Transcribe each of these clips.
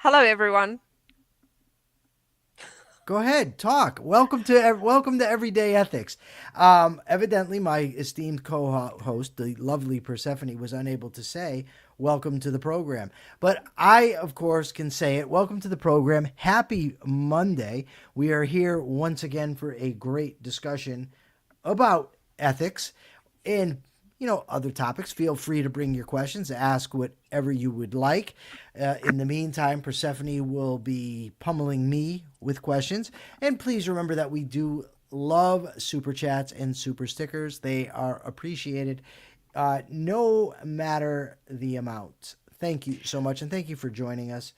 Hello, everyone. Go ahead, talk. Welcome to Everyday Ethics. Evidently, my esteemed co-host, the lovely Persephone, was unable to say welcome to the program, but I, of course, can say it. Welcome to the program. Happy Monday. We are here once again for a great discussion about ethics and other topics. Feel free to bring your questions, ask whatever you would like. In the meantime, Persephone will be pummeling me with questions. And please remember that we do love super chats and super stickers. They are appreciated, no matter the amount. Thank you so much, and thank you for joining us.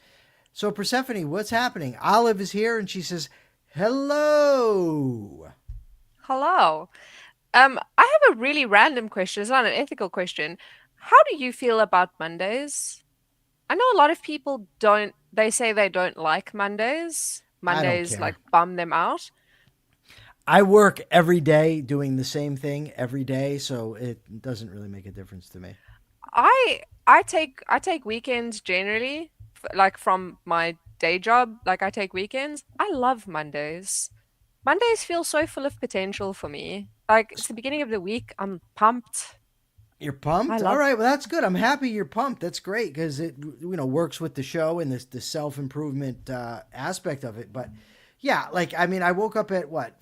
So, Persephone, what's happening? Olive is here, and she says, "Hello." Hello. I have a really random question. It's not an ethical question. How do you feel about Mondays? I know a lot of people don't, they say they don't like Mondays. I don't Mondays like care. bum them out. I work every day doing the same thing every day, so it doesn't really make a difference to me. I take weekends generally, like from my day job, like I take weekends. I love Mondays. Mondays feel so full of potential for me. Like it's the beginning of the week. I'm pumped. You're I pumped? All love right, well that's good. I'm happy you're pumped. That's great because it works with the show and the self improvement aspect of it. But yeah, like I mean, I woke up at what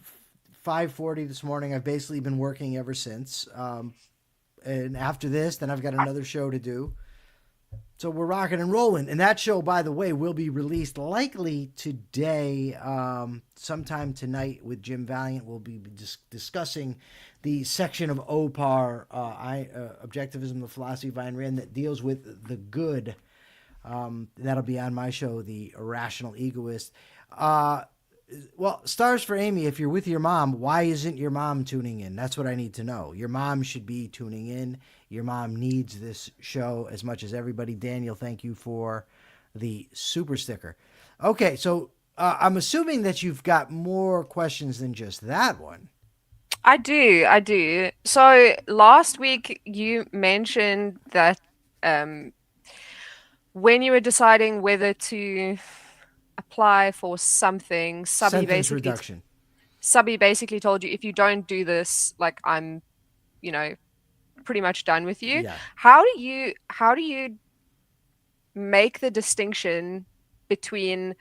5:40 this morning. I've basically been working ever since. And after this, then I've got another show to do. So we're rocking and rolling. And that show, by the way, will be released likely today, sometime tonight with Jim Valiant. We'll be discussing the section of OPAR, Objectivism, the Philosophy of Ayn Rand, that deals with the good. That'll be on my show, The Irrational Egoist. Uh, well, stars for Amy. If you're with your mom, why isn't your mom tuning in? That's what I need to know. Your mom should be tuning in. Your mom needs this show as much as everybody. Daniel, thank you for the super sticker. Okay, so I'm assuming that you've got more questions than just that one. I do, I do. So last week you mentioned that um, when you were deciding whether to apply for something, Sentence reduction. Subby basically told you if you don't do this, like I'm, you know, pretty much done with you. Yeah. How do you make the distinction between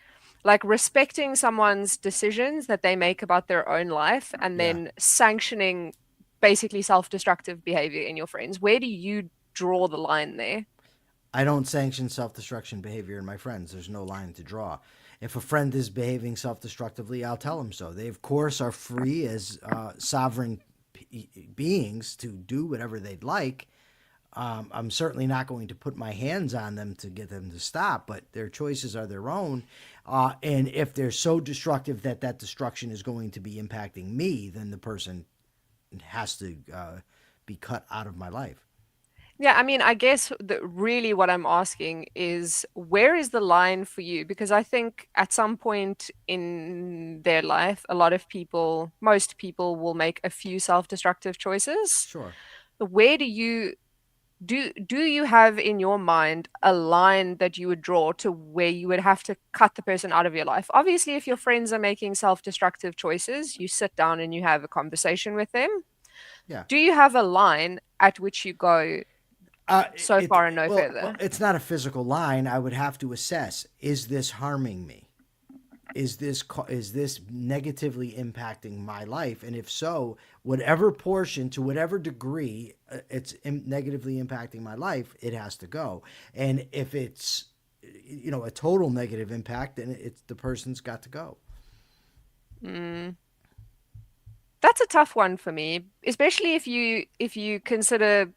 like respecting someone's decisions that they make about their own life and Yeah. then sanctioning basically self-destructive behavior in your friends? Where do you draw the line there? I don't sanction self destruction behavior in my friends. There's no line to draw. If a friend is behaving self destructively, I'll tell them so. They, of course, are free as sovereign beings to do whatever they'd like. I'm certainly not going to put my hands on them to get them to stop, but their choices are their own. And if they're so destructive that that destruction is going to be impacting me, then the person has to be cut out of my life. Yeah, I mean, I guess really what I'm asking is where is the line for you? Because I think at some point in their life, a lot of people, most people will make a few self-destructive choices. Sure. Where do you have in your mind a line that you would draw to where you would have to cut the person out of your life? Obviously, if your friends are making self-destructive choices, you sit down and you have a conversation with them. Yeah. Do you have a line at which you go Uh, so far and no well, further? it's not a physical line. I would have to assess: is this harming me? Is this negatively impacting my life? And if so, whatever portion, to whatever degree, it's negatively impacting my life, it has to go. And if it's a total negative impact, then it's the person's got to go. Mm. That's a tough one for me, especially if you consider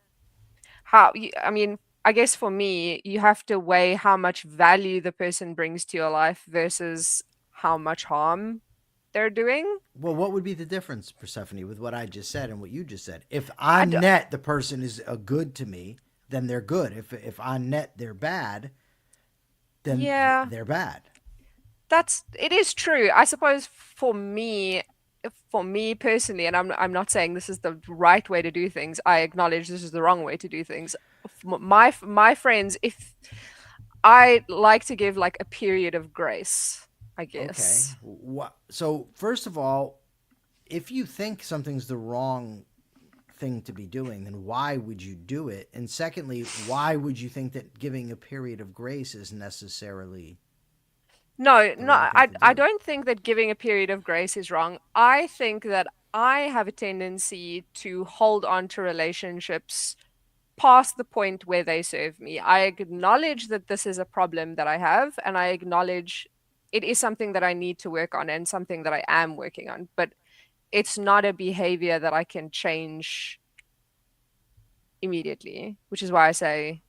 I mean, I guess for me, you have to weigh how much value the person brings to your life versus how much harm they're doing. Well, what would be the difference, Persephone, with what I just said and what you just said? If I d on net the person is a good to me, then they're good. If on net they're bad, then Yeah, they're bad. it is true. I suppose for me personally, and I'm not saying this is the right way to do things. I acknowledge this is the wrong way to do things. My friends, if I like to give like a period of grace, I Okay. guess. So first of all, if you think something's the wrong thing to be doing, then why would you do it? And secondly, why would you think that giving a period of grace is necessarily No, the no, right thing to I do? don't think that giving a period of grace is wrong. I think that I have a tendency to hold on to relationships past the point where they serve me. I acknowledge that this is a problem that I have, and I acknowledge it is something that I need to work on and something that I am working on, but it's not a behavior that I can change immediately, which is why I say,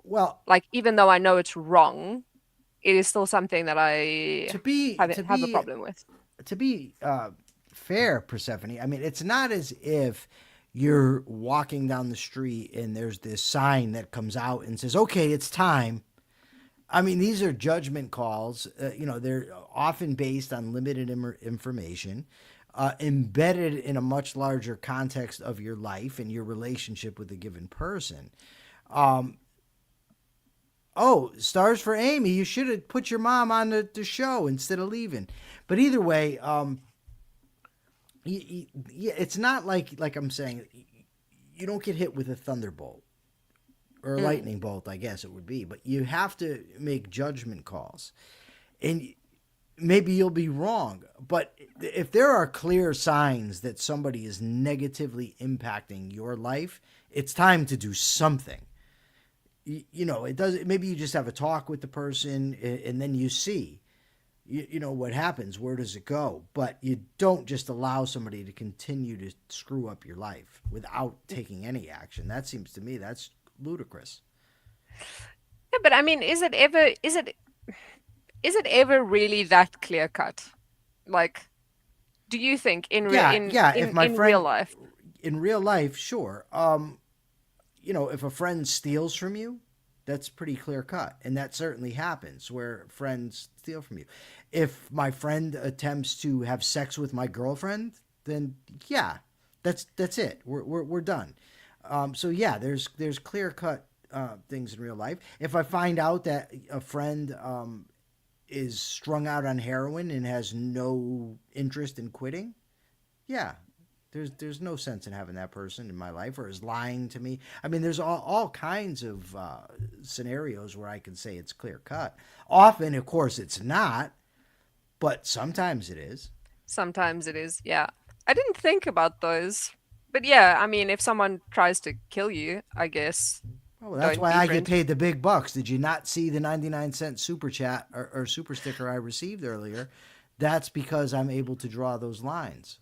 Well, like, even though I know it's wrong, it is still something that I to be to have a be problem with. to be fair, Persephone, I mean, it's not as if you're walking down the street and there's this sign that comes out and says, "Okay, it's time." I mean, these are judgment calls. They're often based on limited information, embedded in a much larger context of your life and your relationship with a given person. Um, oh, stars for Amy. You should have put your mom on the show instead of leaving. But either way, yeah, it's not like I'm saying you don't get hit with a thunderbolt or a Mm. lightning bolt, I guess it would be, but you have to make judgment calls. And maybe you'll be wrong, but if there are clear signs that somebody is negatively impacting your life, it's time to do something. It does. Maybe you just have a talk with the person, and then you see, what happens. Where does it go? But you don't just allow somebody to continue to screw up your life without taking any action. That seems to me that's ludicrous. Yeah, but I mean, is it ever really that clear cut? Like, do you think Yeah, yeah. If my in real friend life? in real life, sure. If a friend steals from you, that's pretty clear cut. And that certainly happens where friends steal from you. If my friend attempts to have sex with my girlfriend, then yeah, that's it. We're done. So yeah, there's clear cut things in real life. If I find out that a friend is strung out on heroin and has no interest in quitting, yeah, there's no sense in having that person in my life or is lying to me. I mean, there's all kinds of scenarios where I can say it's clear cut. Often, of course, it's not, but sometimes it is. Sometimes it is. Yeah. I didn't think about those. But yeah, I mean, if someone tries to kill you, I guess Oh, well, that's don't why I get befriend. paid the big bucks. Did you not see the 99-cent super chat or super sticker I received earlier? That's because I'm able to draw those lines.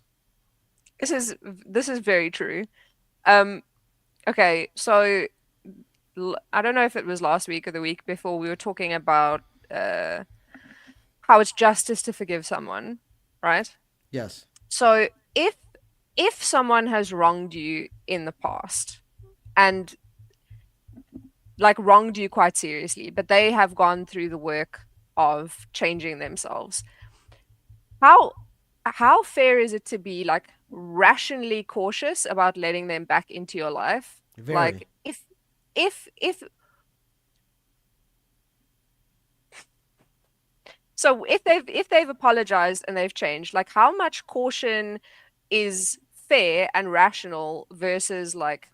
This is very true. Um, okay, so I don't know if it was last week or the week before we were talking about uh how it's justice to forgive someone, right? Yes. So if someone has wronged you in the past and like wronged you quite seriously, but they have gone through the work of changing themselves, how how fair is it to be like rationally cautious about letting them back into your life? Very. Like if so if they've apologized and they've changed, like how much caution is fair and rational versus like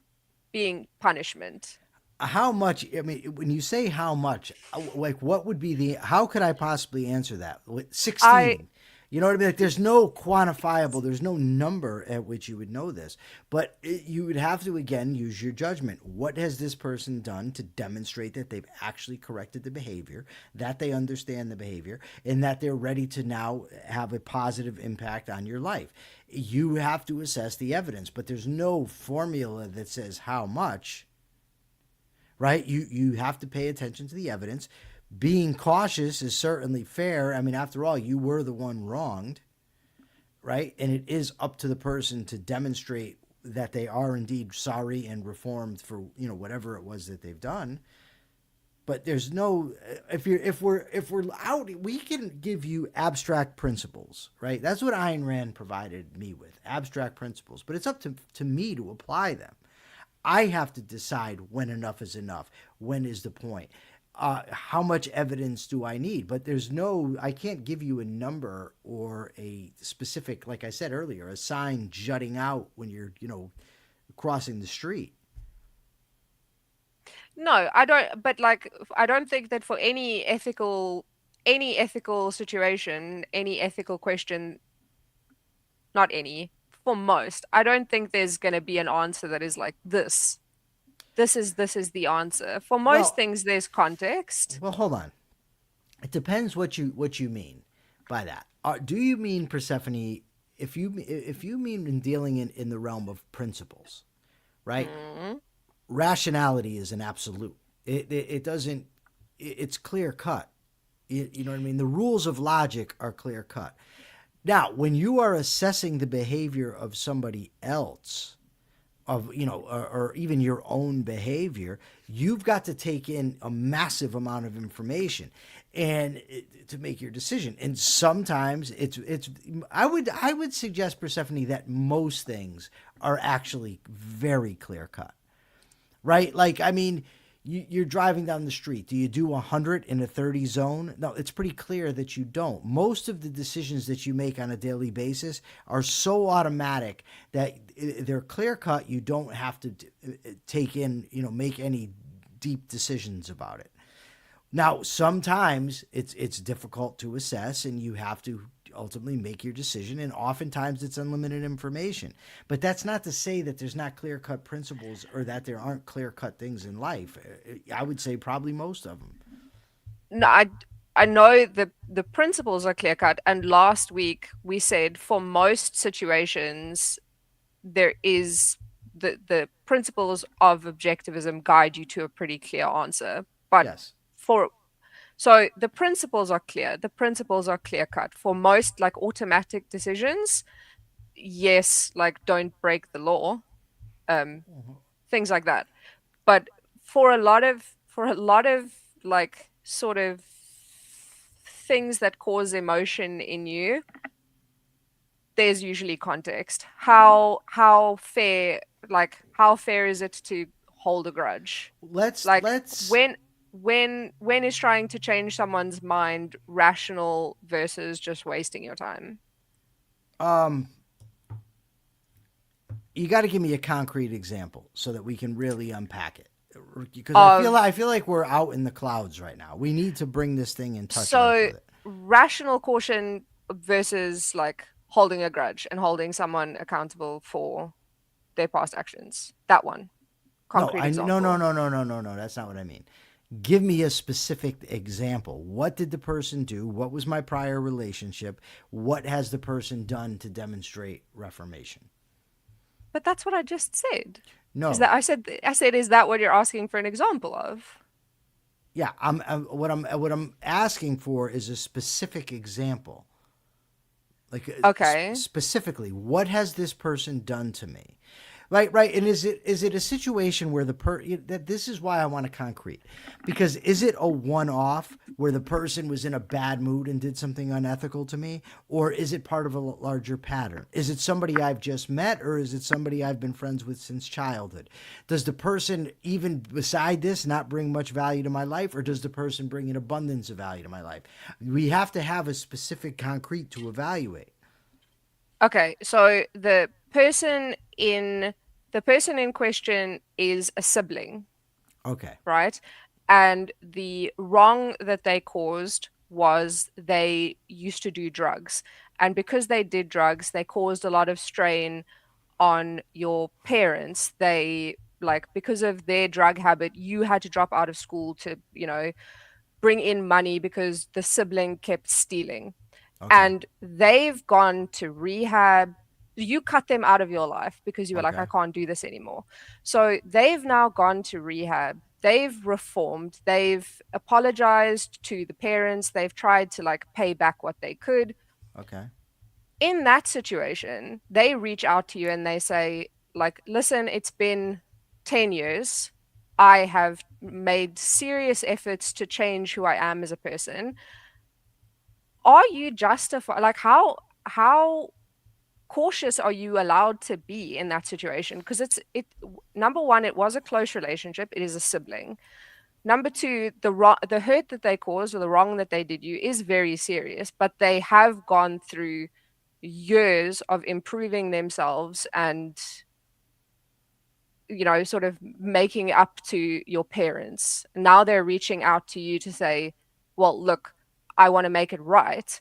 being punishment? How much? I mean, when you say how much, like what would be the? How could I possibly answer that? I 16. You know what I mean? Like, there's no quantifiable. There's no number at which you would know this. But you would have to again use your judgment. What has this person done to demonstrate that they've actually corrected the behavior, that they understand the behavior, and that they're ready to now have a positive impact on your life? You have to assess the evidence, but there's no formula that says how much, right? You have to pay attention to the evidence. Being cautious is certainly fair. I mean, after all, you were the one wronged, right? And it is up to the person to demonstrate that they are indeed sorry and reformed for whatever it was that they've done. But there's no if we're out, we can give you abstract principles, right? That's what Ayn Rand provided me with, abstract principles. But it's up to me to apply them. I have to decide when enough is enough. When is the point? how much evidence do I need? But I can't give you a number or a specific, like I said earlier, a sign jutting out when you're, crossing the street. No, I don't, but like I don't think that for any ethical situation, any ethical question, not any, for most, I don't think there's going to be an answer that is like this. This is the answer. For most Well, things there's context. well, hold on. It depends what you mean by that. Do you mean, Persephone? If you mean in dealing in the realm of principles, right? Mm. Rationality is an absolute. It doesn't. It's clear cut. You know what I mean? The rules of logic are clear cut. Now, when you are assessing the behavior of somebody else, or even your own behavior, you've got to take in a massive amount of information and to make your decision. And sometimes it's I would suggest, Persephone, that most things are actually very clear cut, right? Like, I mean, you're driving down the street. Do you do 100 in a 30 zone? No, it's pretty clear that you don't. Most of the decisions that you make on a daily basis are so automatic that they're clear cut. You don't have to take in, make any deep decisions about it. Now, sometimes it's difficult to assess, and you have to ultimately make your decision. And oftentimes, it's unlimited information. But that's not to say that there's not clear cut principles or that there aren't clear cut things in life. I would say probably most of them. No, I know the principles are clear cut, and last week we said for most situations there is the principles of objectivism guide you to a pretty clear answer. But Yes. for so the principles are clear. The principles are clear cut. For most like automatic decisions, yes, like don't break the law, um, things like that. But for a lot of like sort of things that cause emotion in you, there's usually context. How fair is it to hold a grudge? Let's Like let's when is trying to change someone's mind rational versus just wasting your time? um you got to give me a concrete example so that we can really unpack it. Because I feel like we're out in the clouds right now. We need to bring this thing and touch earth So with it. rational caution versus like holding a grudge and holding someone accountable for their past actions. That one. No, Concrete I no no example. no no no no no. That's not what I mean. Give me a specific example. What did the person do? What was my prior relationship? What has the person done to demonstrate reformation? But that's what I just said. Is No. that I said is that what you're asking for an example of? Yeah, what I'm asking for is a specific example. Like, Okay. specifically, what has this person done to me? Right, and is it a situation where that this is why I want a concrete, because is it a one off where the person was in a bad mood and did something unethical to me, or is it part of a larger pattern? Is it somebody I've just met, or is it somebody I've been friends with since childhood? Does the person, even beside this, not bring much value to my life, or does the person bring an abundance of value to my life? We have to have a specific concrete to evaluate. Okay. So the person in question is a sibling, Okay. right? And the wrong that they caused was they used to do drugs. And because they did drugs, they caused a lot of strain on your parents. They, like, because of their drug habit, you had to drop out of school to, bring in money because the sibling kept stealing. Okay. And they've gone to rehab. You cut them out of your life because you were like, I Okay. can't do this anymore. So they've now gone to rehab. They've reformed. They've apologized to the parents. They've tried to like pay back what they could. Okay. In that situation, they reach out to you and they say, like, listen, it's been 10 years. I have made serious efforts to change who I am as a person. Are you justified? Like, how cautious are you allowed to be in that situation? Because number one, it was a close relationship. It is a sibling. Number two, the hurt that they caused or the wrong that they did you is very serious, but they have gone through years of improving themselves and, sort of making up to your parents. Now they're reaching out to you to say, well, look, I want to make it right.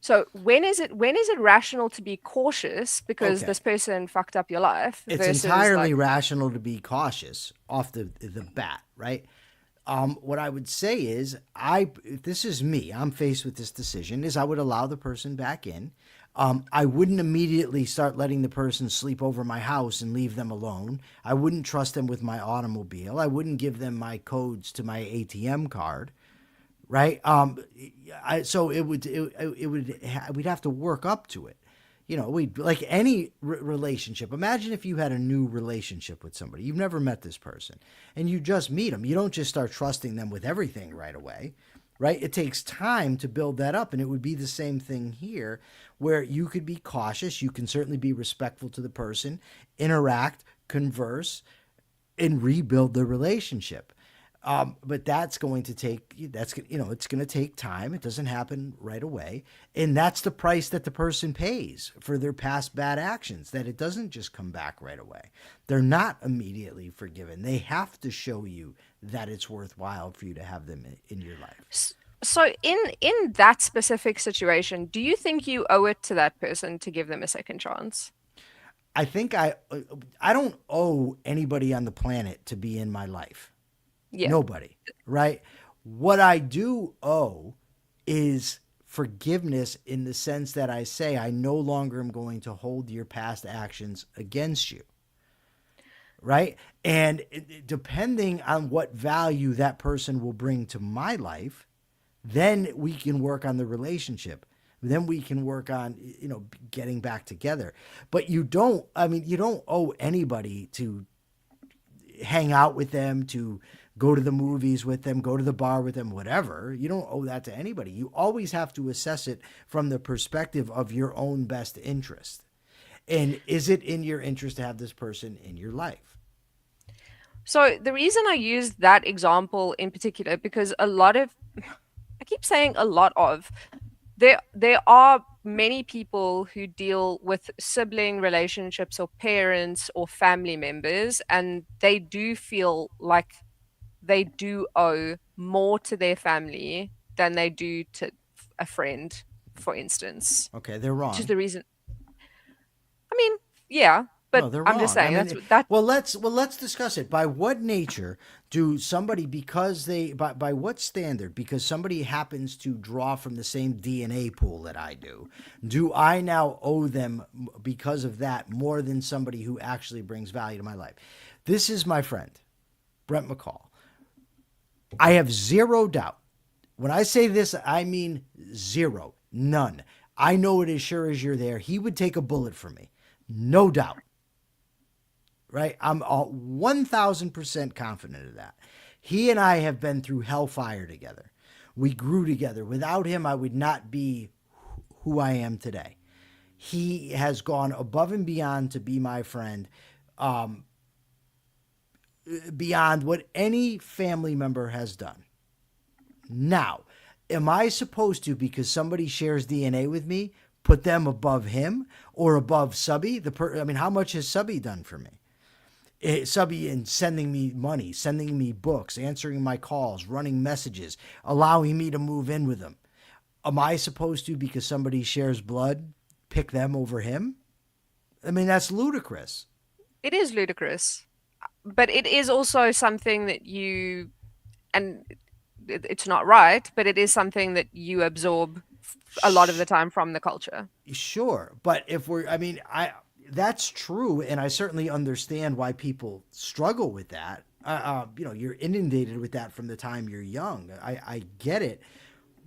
So when is it rational to be cautious because this Okay. person fucked up your life It's versus entirely like, rational to be cautious off the bat, right? What I would say is, if this is me, I'm faced with this decision, is I would allow the person back in. I wouldn't immediately start letting the person sleep over my house and leave them alone. I wouldn't trust them with my automobile. I wouldn't give them my codes to my ATM card, right? So we'd have to work up to it. We like any relationship. Imagine if you had a new relationship with somebody. You've never met this person and you just meet them. You don't just start trusting them with everything right away, right? It takes time to build that up. And it would be the same thing here where you could be cautious. You can certainly be respectful to the person, interact, converse, and rebuild the relationship. But it's going to take time. It doesn't happen right away, and that's the price that the person pays for their past bad actions. That it doesn't just come back right away. They're not immediately forgiven. They have to show you that it's worthwhile for you to have them in your life. so in that specific situation, do you think you owe it to that person to give them a second chance? I think I don't owe anybody on the planet to be in my life. Yeah. Nobody, right? What I do owe is forgiveness in the sense that I say I no longer am going to hold your past actions against you, right? And depending on what value that person will bring to my life, then we can work on the relationship. Then we can work on, getting back together. But you don't owe anybody to hang out with them, to go to the movies with them, go to the bar with them, whatever. You don't owe that to anybody. You always have to assess it from the perspective of your own best interest. And is it in your interest to have this person in your life? So the reason I use that example in particular, because I keep saying a lot of, there are many people who deal with sibling relationships or parents or family members, and they do feel like they do owe more to their family than they do to a friend, for instance. Okay, they're Which is wrong. the reason. I mean, yeah, but No, they're I'm just wrong. I saying that's mean, that. well, let's discuss it. By what nature do somebody because they by what standard because somebody happens to draw from the same DNA pool that I do I now owe them because of that more than somebody who actually brings value to my life? This is my friend, Brent McCall. I have zero doubt. When I say this, I mean zero, none. I know it as sure as you're there. He would take a bullet for me, no doubt, right? I'm 1,000% confident of that. He and I have been through hellfire together. We grew together. Without him, I would not be who I am today. He has gone above and beyond to be my friend, um, beyond what any family member has done. Now, am I supposed to, because somebody shares DNA with me, put them above him or above Subby? I mean, how much has Subby done for me? Subby in sending me money, sending me books, answering my calls, running messages, allowing me to move in with him. Am I supposed to, because somebody shares blood, pick them over him? I mean, that's ludicrous. It is ludicrous, but it is also something that and it's not right, but it is something that you absorb a lot of the time from the culture. Sure, but if we're, I mean, that's true, and I certainly understand why people struggle with that. You're inundated with that from the time you're young. I get it,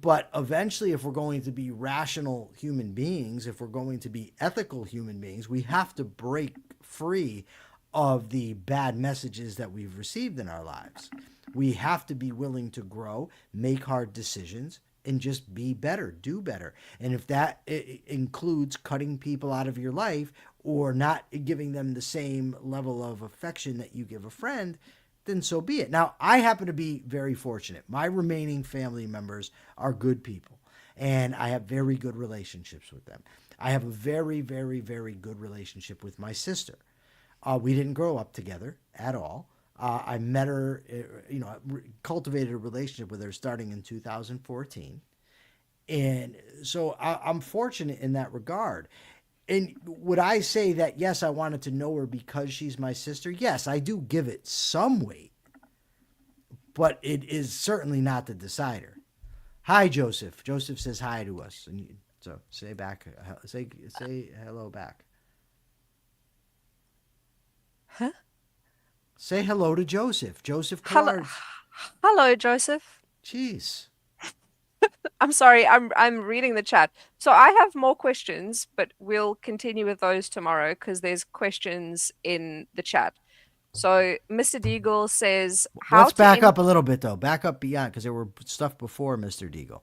but eventually, if we're going to be rational human beings, if we're going to be ethical human beings, we have to break free of the bad messages that we've received in our lives. We have to be willing to grow, make hard decisions, and just be better, do better. And if that includes cutting people out of your life or not giving them the same level of affection that you give a friend, then so be it. Now, I happen to be very fortunate. My remaining family members are good people, and I have very good relationships with them. I have a very, very, very good relationship with my sister. We didn't grow up together at all. I met her, cultivated a relationship with her starting in 2014. And so I'm fortunate in that regard. And would I say that, yes, I wanted to know her because she's my sister? Yes, I do give it some weight, but it is certainly not the decider. Hi, Joseph. Joseph says hi to us. And so say back, say hello back. Huh? Say hello to Joseph. Joseph Hello, Collard's. hello, Joseph. Jeez. I'm sorry, I'm reading the chat. So I have more questions, but we'll continue with those tomorrow because there's questions in the chat. So Mr. Deagle says how Let's to back in up a little bit though. Back up beyond because there were stuff before Mr. Deagle.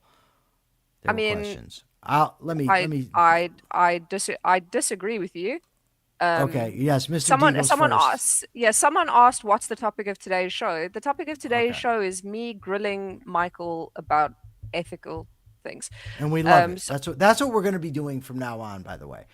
I There were mean, questions. I'll let me. I disagree with you. Okay. Um, Yes, Mr. Deagle's someone first. asked, yeah, someone asked what's the topic of today's show. The topic of today's Okay. show is me grilling Michael about ethical things. And we love it. So That's what we're going to be doing from now on. By the way,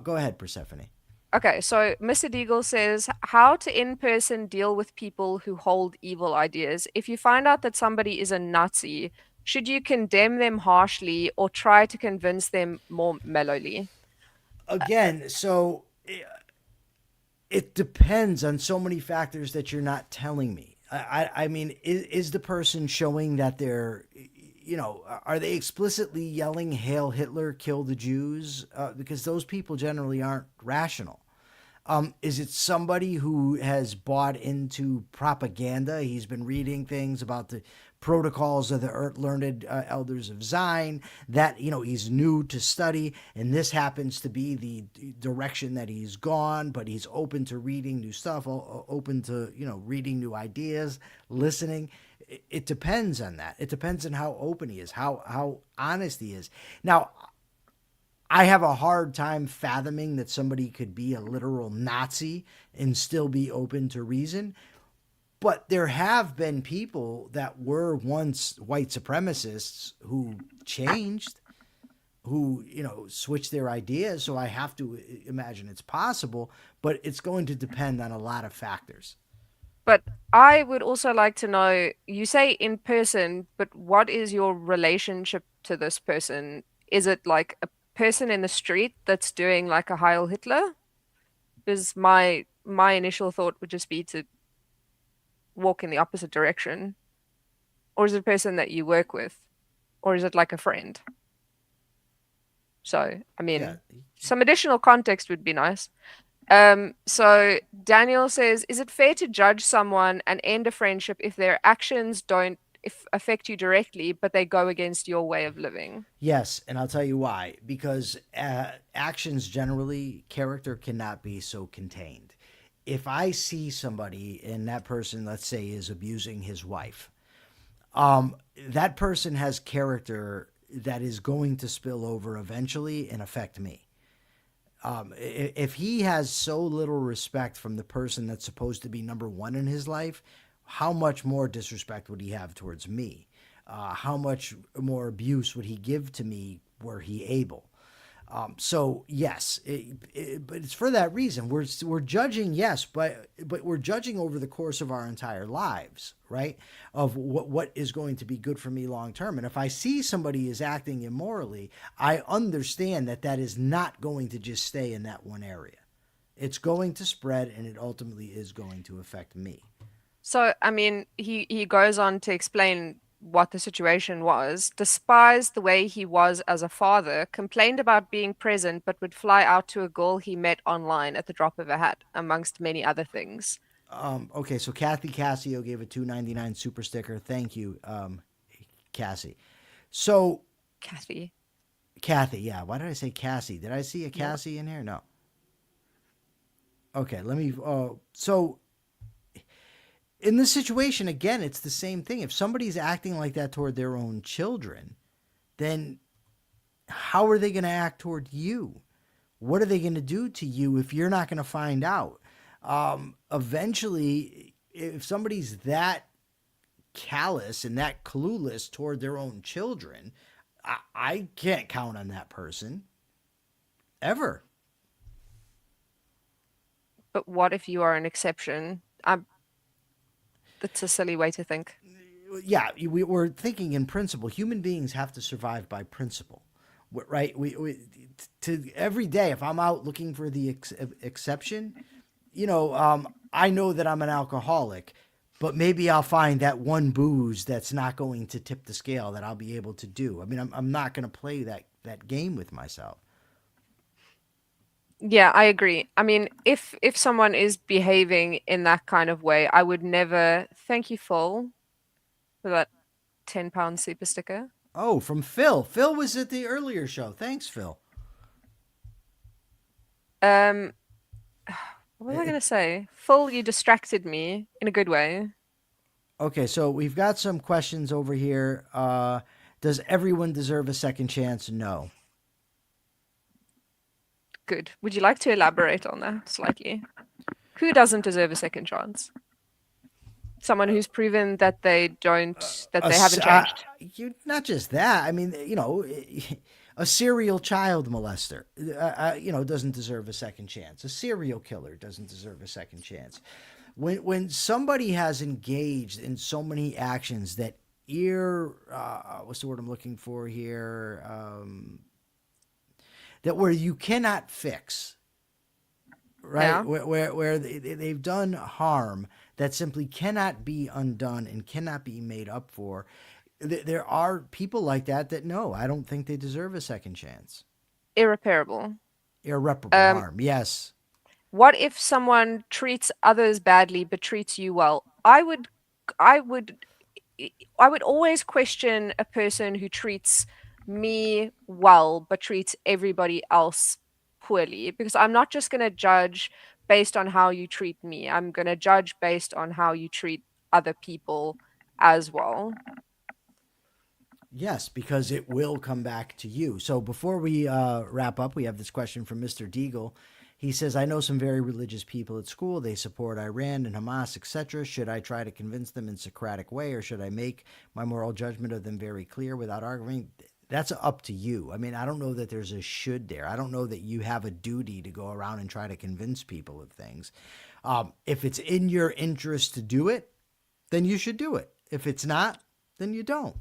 go ahead, Persephone. okay, so Mr. Deagle says how to in person deal with people who hold evil ideas. If you find out that somebody is a Nazi, should you condemn them harshly or try to convince them more mellowly? Again, so it depends on so many factors that you're not telling me. I mean, is the person showing that they're, are they explicitly yelling "Hail Hitler, kill the Jews"? Because those people generally aren't rational. Is it somebody who has bought into propaganda? He's been reading things about the protocols of the learned elders of Zion that, he's new to study, and this happens to be the direction that he's gone, but he's open to reading new stuff, open to, reading new ideas, listening. It depends on that. It depends on how open he is, how honest he is. Now, I have a hard time fathoming that somebody could be a literal Nazi and still be open to reason. But there have been people that were once white supremacists who changed, who, switched their ideas. So I have to imagine it's possible, but it's going to depend on a lot of factors. But I would also like to know, you say in person, but what is your relationship to this person? Is it like a person in the street that's doing like a Heil Hitler? Because my initial thought would just be to walk in the opposite direction. Or is it a person that you work with? Or is it like a friend? So, I Yeah. mean, some additional context would be nice. So Daniel says, is it fair to judge someone and end a friendship if their actions don't if affect you directly, but they go against your way of living? Yes, and I'll tell you why. Because actions generally, character cannot be so contained. If I see somebody and that person, let's say, is abusing his wife, that person has character that is going to spill over eventually and affect me. If he has so little respect from the person that's supposed to be number one in his life, how much more disrespect would he have towards me? How much more abuse would he give to me were he able? So yes, but it's for that reason we're judging. Yes, but we're judging over the course of our entire lives, right? Of what is going to be good for me long term. And if I see somebody is acting immorally, I understand that that is not going to just stay in that one area. It's going to spread, and it ultimately is going to affect me. So, I mean, he goes on to explain what the situation was, despised the way he was as a father, complained about being present, but would fly out to a girl he met online at the drop of a hat, amongst many other things. Okay, so Kathy Cassio gave a 2.99 super sticker. Thank you, Cassie. So Kathy. Kathy, yeah. Why did I say Cassie? Did I see a No. Cassie in here? No. Okay, let me. So in this situation, again, it's the same thing. If somebody's acting like that toward their own children, then how are they going to act toward you? What are they going to do to you if you're not going to find out? Eventually, if somebody's that callous and that clueless toward their own children, I can't count on that person ever. But what if you are an exception? That's a silly way to think. Yeah, we're thinking in principle. Human beings have to survive by principle, right? To every day, if I'm out looking for the exception, I know that I'm an alcoholic, but maybe I'll find that one booze that's not going to tip the scale that I'll be able to do. I mean, I'm not going to play that game with myself. Yeah, I agree. I mean, if someone is behaving in that kind of way, I would never thank you, Phil, for that £10 super sticker. Oh, from Phil. Phil was at the earlier show. Thanks, Phil. Um, what was I It, gonna say? Phil, you distracted me in a good way. okay, so we've got some questions over here. Does everyone deserve a second chance? No. Good. Would you like to elaborate on that slightly? Who doesn't deserve a second chance? Someone who's proven that that A, they haven't changed. not just that. I mean, a serial child molester, doesn't deserve a second chance. A serial killer doesn't deserve a second chance. When somebody has engaged in so many actions that what's the word I'm looking for here? That where you cannot fix, right? Yeah. Where they've done harm that simply cannot be undone and cannot be made up for. There are people like that no, I don't think they deserve a second chance. Irreparable. Irreparable Um, harm, yes. what if someone treats others badly but treats you well? I would I would always question a person who treats me well but treats everybody else poorly, because I'm not just going to judge based on how you treat me. I'm going to judge based on how you treat other people as well. Yes, because it will come back to you. So before we wrap up, we have this question from Mr. Deagle. He says, I know some very religious people at school. They support Iran and Hamas, etc. Should I try to convince them in Socratic way, or should I make my moral judgment of them very clear without arguing? That's up to you. I mean, I don't know that there's a should there. I don't know that you have a duty to go around and try to convince people of things. If it's in your interest to do it, then you should do it. If it's not, then you don't.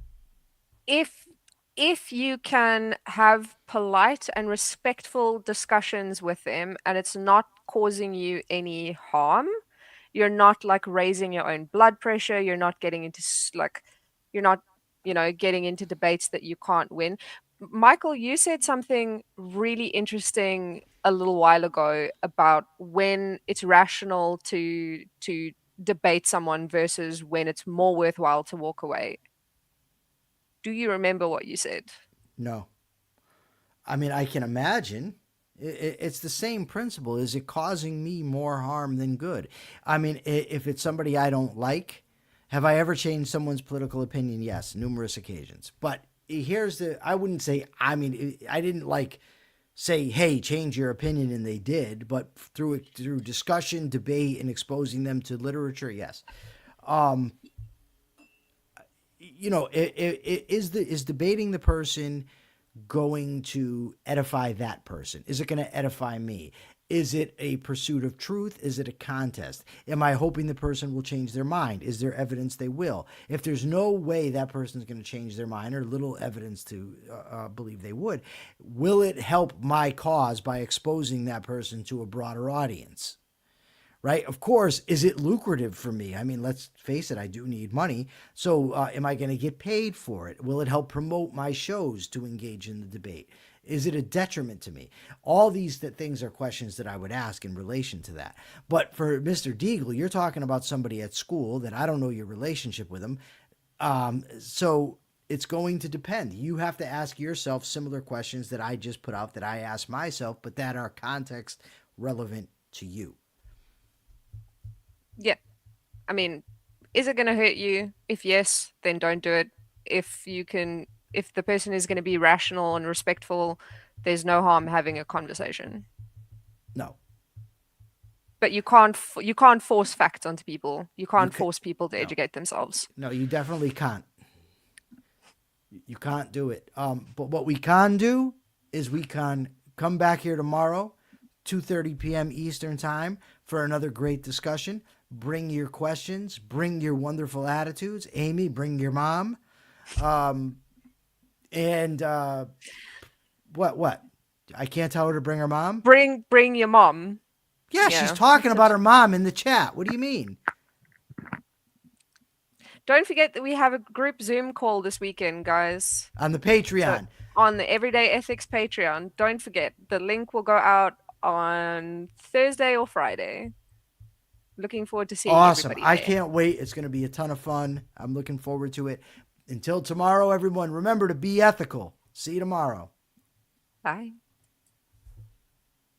if if you can have polite and respectful discussions with them and it's not causing you any harm, you're not like raising your own blood pressure, you're not getting into like you're not, getting into debates that you can't win. Michael, you said something really interesting a little while ago about when it's rational to debate someone versus when it's more worthwhile to walk away. Do you remember what you said? No. I mean, I can imagine. It's the same principle. Is it causing me more harm than good? I mean, if it's somebody I don't like, have I ever changed someone's political opinion? Yes, numerous occasions. But I wouldn't say, I mean, I didn't like say, hey, change your opinion, and they did. But through discussion, debate, and exposing them to literature, yes. Um, is debating the person going to edify that person? Is it going to edify me? Is it a pursuit of truth? Is it a contest? Am I hoping the person will change their mind? Is there evidence they will? If there's no way that person is going to change their mind, or little evidence to believe they would, will it help my cause by exposing that person to a broader audience? Right? Of course, is it lucrative for me? I mean, let's face it, I do need money. So, am I going to get paid for it? Will it help promote my shows to engage in the debate? Is it a detriment to me? All these things are questions that I would ask in relation to that. But for Mr. Deagle, you're talking about somebody at school that I don't know your relationship with him. So it's going to depend. You have to ask yourself similar questions that I just put out that I asked myself, but that are context relevant to you. Yeah. I mean, is it going to hurt you? If yes, then don't do it. If the person is going to be rational and respectful, there's no harm having a conversation. No. but you can't force facts onto people. You You can't could force people to no, educate themselves. no, you definitely can't. You can't do it. But what we can do is we can come back here tomorrow, 2:30 p.m. Eastern time for another great discussion. Bring your questions, bring your wonderful attitudes. Amy, bring your mom. Um, and what? I can't tell her to bring her mom. Bring your mom. Yeah, she's Yeah. talking about her mom in the chat. What do you mean? Don't forget that we have a group Zoom call this weekend, guys. On the So Patreon. on the Everyday Ethics Patreon, don't forget the link will go out on Thursday or Friday. Looking forward to seeing Awesome. everybody I there. can't wait. It's going to be a ton of fun. I'm looking forward to it. Until tomorrow, everyone, remember to be ethical. See you tomorrow. Bye.